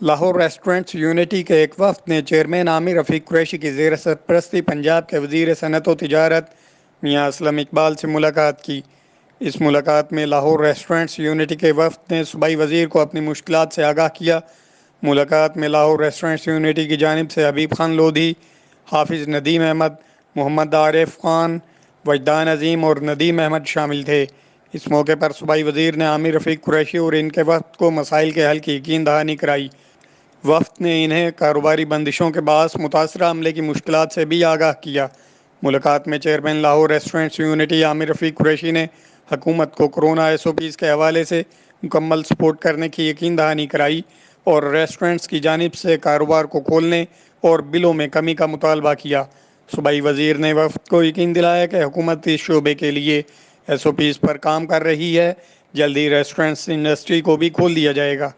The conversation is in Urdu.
لاہور ریسٹورنٹس یونیٹی کے ایک وفد نے چئیرمیں عامر رفیق قریشی کی زیر سرپرستی پنجاب کے وزیر صنعت و تجارت میاں اسلم اقبال سے ملاقات کی۔ اس ملاقات میں لاہور ریسٹورنٹس یونیٹی کے وفد نے صوبائی وزیر کو اپنی مشکلات سے آگاہ کیا۔ ملاقات میں لاہور ریسٹورنٹس یونیٹی کی جانب سے حبیب خان لودھی، حافظ ندیم احمد، محمد عارف خان، وجدان عظیم اور ندیم احمد شامل تھے۔ اس موقع پر صوبائی وزیر نے عامر رفیق قریشی اور ان کے وفد کو مسائل کے حل کی یقین دہانی کرائی۔ وفد نے انہیں کاروباری بندشوں کے باعث متاثرہ عملے کی مشکلات سے بھی آگاہ کیا۔ ملاقات میں چیئرمین لاہور ریسٹورنٹس یونیٹی عامر رفیق قریشی نے حکومت کو کورونا SOPs کے حوالے سے مکمل سپورٹ کرنے کی یقین دہانی کرائی اور ریسٹورنٹس کی جانب سے کاروبار کو کھولنے اور بلوں میں کمی کا مطالبہ کیا۔ صوبائی وزیر نے وفد کو یقین دلایا کہ حکومت اس شعبے کے لیے SOPs پر کام کر رہی ہے، جلد ہی ریسٹورنٹس انڈسٹری کو بھی کھول دیا جائے گا۔